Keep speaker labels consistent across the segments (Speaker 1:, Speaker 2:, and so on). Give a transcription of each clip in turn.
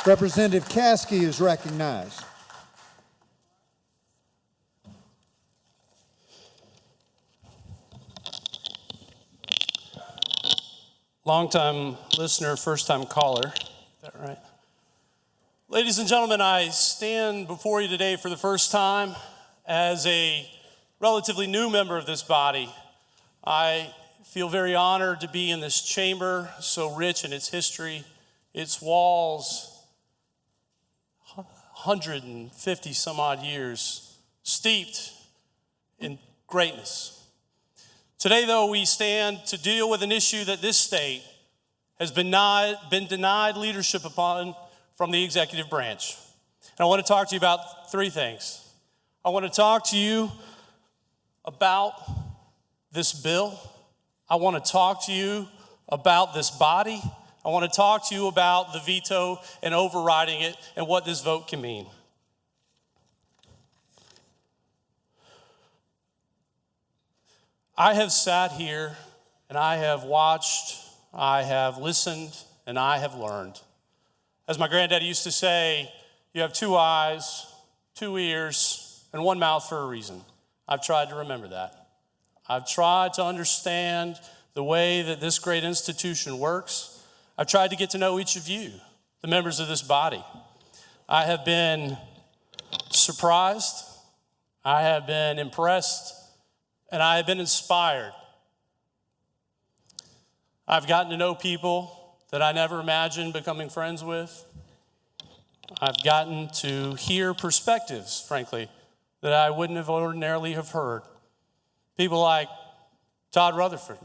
Speaker 1: Representative Caskey is recognized.
Speaker 2: Long-time listener, first-time caller. Is that right? Ladies and gentlemen, I stand before you today for the first time as a relatively new member of this body. I feel very honored to be in this chamber, so rich in its history, its walls, 150 some odd years, steeped in greatness. Today, though, we stand to deal with an issue that this state has been denied leadership upon from the executive branch. And I want to talk to you about three things. I want to talk to you about this bill. I want to talk to you about this body. I want to talk to you about the veto and overriding it and what this vote can mean. I have sat here and I have watched, I have listened, and I have learned. As my granddaddy used to say, you have two eyes, two ears, and one mouth for a reason. I've tried to remember that. I've tried to understand the way that this great institution works. I've tried to get to know each of you, the members of this body. I have been surprised, I have been impressed, and I have been inspired. I've gotten to know people that I never imagined becoming friends with. I've gotten to hear perspectives, frankly, that I wouldn't have ordinarily have heard. People like Todd Rutherford,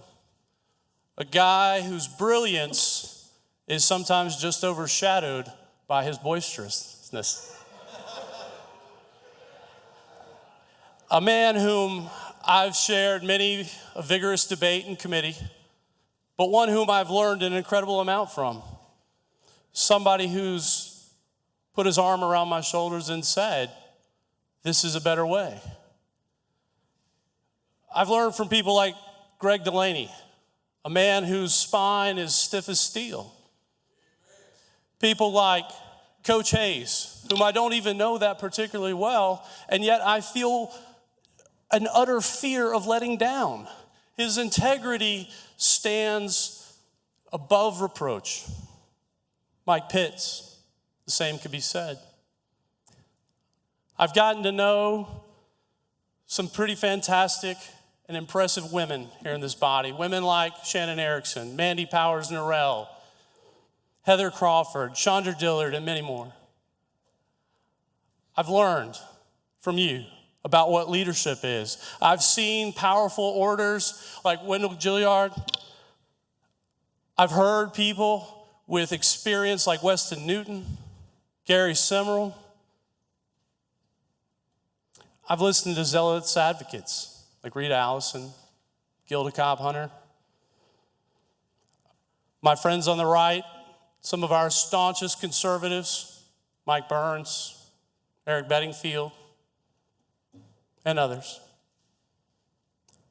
Speaker 2: a guy whose brilliance is sometimes just overshadowed by his boisterousness. A man whom I've shared many a vigorous debate in committee, but one whom I've learned an incredible amount from. Somebody who's put his arm around my shoulders and said, this is a better way. I've learned from people like Greg Delaney, a man whose spine is stiff as steel. People like Coach Hayes, whom I don't even know that particularly well, and yet I feel an utter fear of letting down. His integrity stands above reproach. Mike Pitts, the same could be said. I've gotten to know some pretty fantastic and impressive women here in this body. Women like Shannon Erickson, Mandy Powers-Norrell, Heather Crawford, Chandra Dillard, and many more. I've learned from you about what leadership is. I've seen powerful orators like Wendell Gilliard. I've heard people with experience like Weston Newton, Gary Simmerl. I've listened to zealous advocates like Rita Allison, Gilda Cobb-Hunter. My friends on the right, some of our staunchest conservatives, Mike Burns, Eric Bedingfield, and others.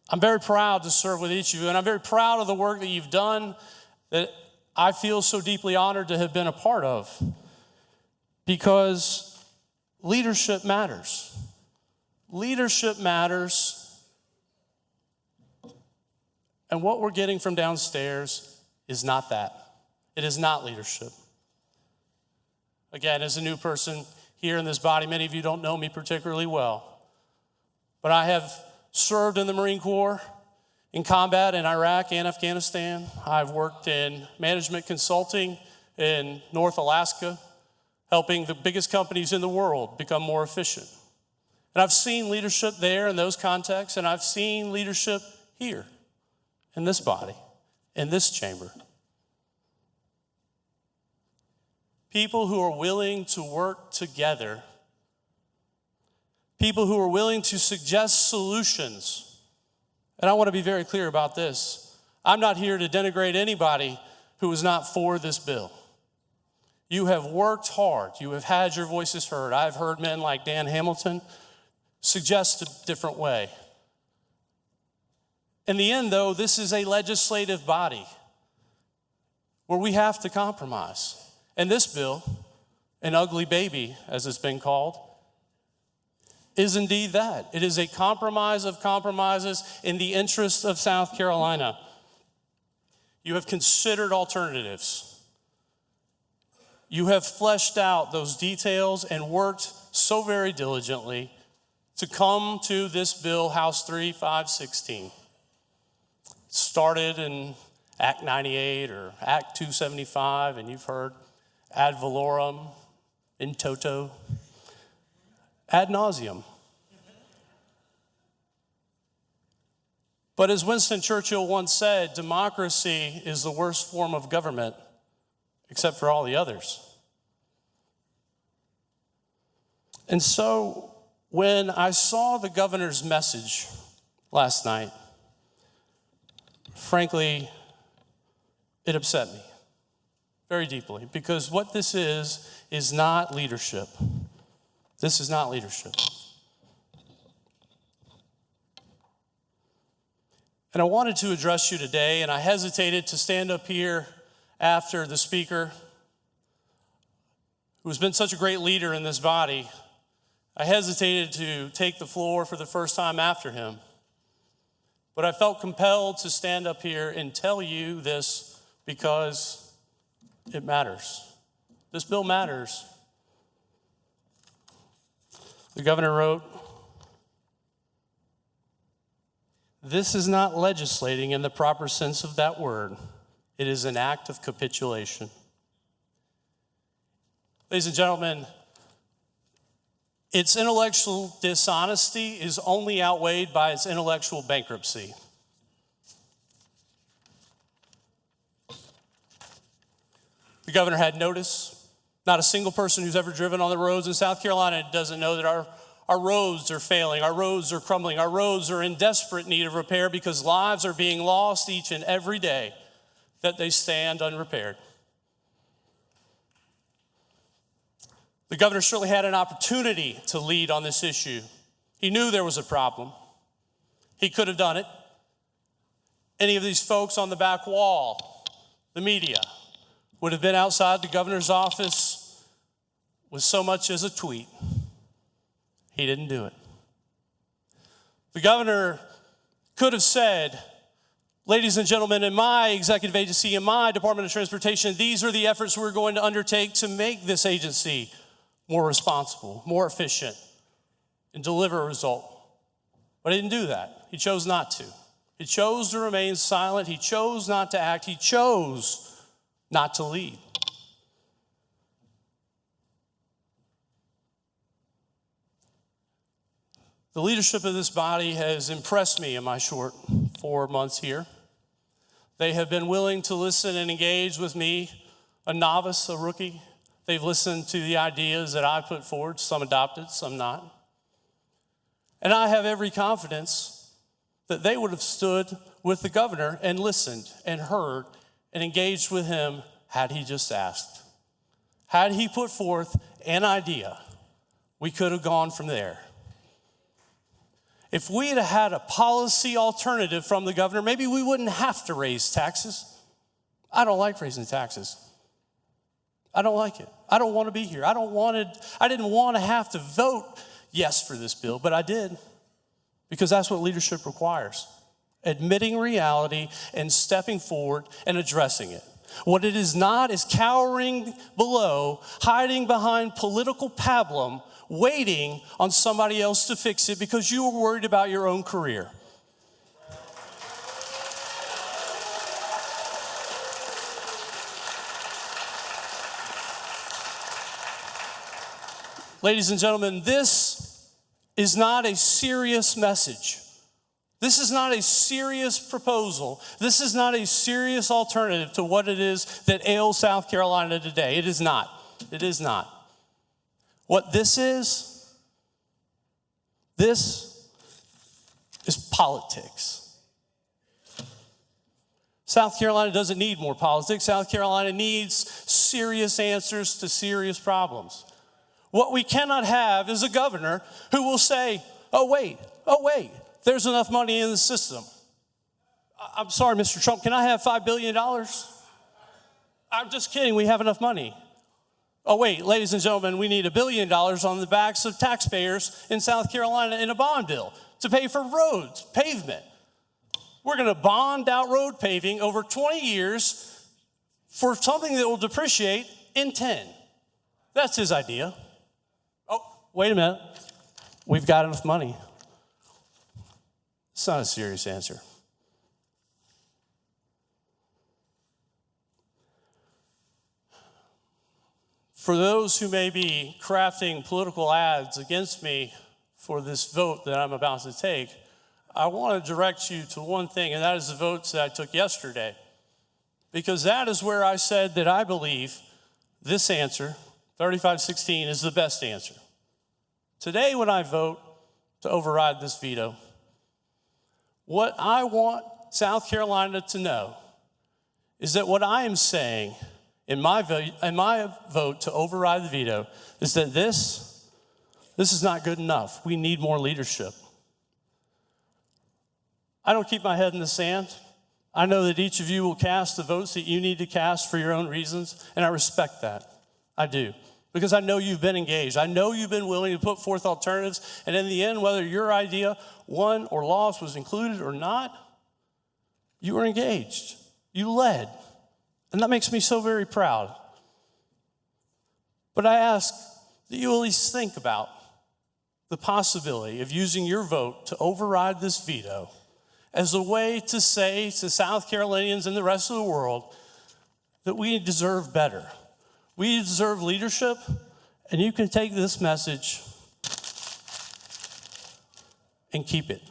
Speaker 2: I'm very proud to serve with each of you, and I'm very proud of the work that you've done that I feel so deeply honored to have been a part of, because leadership matters. Leadership matters, and what we're getting from downstairs is not that. It is not leadership. Again, as a new person here in this body, many of you don't know me particularly well. But I have served in the Marine Corps in combat in Iraq and Afghanistan. I've worked in management consulting in North Alaska, helping the biggest companies in the world become more efficient. And I've seen leadership there in those contexts, and I've seen leadership here in this body, in this chamber. People who are willing to work together. People who are willing to suggest solutions. And I want to be very clear about this. I'm not here to denigrate anybody who is not for this bill. You have worked hard. You have had your voices heard. I've heard men like Dan Hamilton suggest a different way. In the end, though, this is a legislative body where we have to compromise. And this bill an ugly baby, as it's been called, is indeed that. It is a compromise of compromises in the interest of South Carolina. You have considered alternatives. You have fleshed out those details and worked so very diligently to come to this bill, House 3516. It started in Act 98 or Act 275, and you've heard ad valorem, in toto, ad nauseum. But as Winston Churchill once said, democracy is the worst form of government except for all the others. And so when I saw the governor's message last night, frankly, it upset me very deeply, because what this is not leadership. This is not leadership. And I wanted to address you today, and I hesitated to stand up here after the speaker, who's been such a great leader in this body. I hesitated to take the floor for the first time after him. But I felt compelled to stand up here and tell you this because it matters. This bill matters. The governor wrote, "This is not legislating in the proper sense of that word. It is an act of capitulation." Ladies and gentlemen, its intellectual dishonesty is only outweighed by its intellectual bankruptcy. The governor had notice. Not a single person who's ever driven on the roads in South Carolina doesn't know that our roads are failing, our roads are crumbling, our roads are in desperate need of repair because lives are being lost each and every day that they stand unrepaired. The governor certainly had an opportunity to lead on this issue. He knew there was a problem. He could have done it. Any of these folks on the back wall, the media, would have been outside the governor's office with so much as a tweet. He didn't do it. The governor could have said, "Ladies and gentlemen, in my executive agency, in my Department of Transportation, these are the efforts we're going to undertake to make this agency more responsible, more efficient, and deliver a result." But he didn't do that. He chose not to. He chose to remain silent. He chose not to act. He chose not to lead. The leadership of this body has impressed me in my short 4 months here. They have been willing to listen and engage with me, a novice, a rookie. They've listened to the ideas that I put forward, some adopted, some not. And I have every confidence that they would have stood with the governor and listened and heard and engaged with him had he just asked. Had he put forth an idea, we could have gone from there. If we had had a policy alternative from the governor, maybe we wouldn't have to raise taxes. I don't like raising taxes. I don't like it. I don't want to be here. I didn't want to have to vote yes for this bill, but I did, because that's what leadership requires. Admitting reality and stepping forward and addressing it. What it is not is cowering below, hiding behind political pablum, waiting on somebody else to fix it because you were worried about your own career. Ladies and gentlemen, this is not a serious message. This is not a serious proposal. This is not a serious alternative to what it is that ails South Carolina today. It is not. It is not. What this is politics. South Carolina doesn't need more politics. South Carolina needs serious answers to serious problems. What we cannot have is a governor who will say, oh wait, there's enough money in the system. I'm sorry, Mr. Trump, can I have $5 billion? I'm just kidding, we have enough money. Oh, wait, ladies and gentlemen, we need $1 billion on the backs of taxpayers in South Carolina in a bond bill to pay for roads, pavement. We're going to bond out road paving over 20 years for something that will depreciate in 10. That's his idea. Oh, wait a minute. We've got enough money. It's not a serious answer. For those who may be crafting political ads against me for this vote that I'm about to take, I want to direct you to one thing, and that is the votes that I took yesterday. Because that is where I said that I believe this answer, 35-16, is the best answer. Today, when I vote to override this veto, what I want South Carolina to know is that what I am saying in my vote to override the veto is that this is not good enough. We need more leadership. I don't keep my head in the sand. I know that each of you will cast the votes that you need to cast for your own reasons, and I respect that. I do. Because I know you've been engaged. I know you've been willing to put forth alternatives, and in the end, whether your idea won or lost, was included or not, you were engaged. You led. And that makes me so very proud. But I ask that you at least think about the possibility of using your vote to override this veto as a way to say to South Carolinians and the rest of the world that we deserve better. We deserve leadership, and you can take this message and keep it.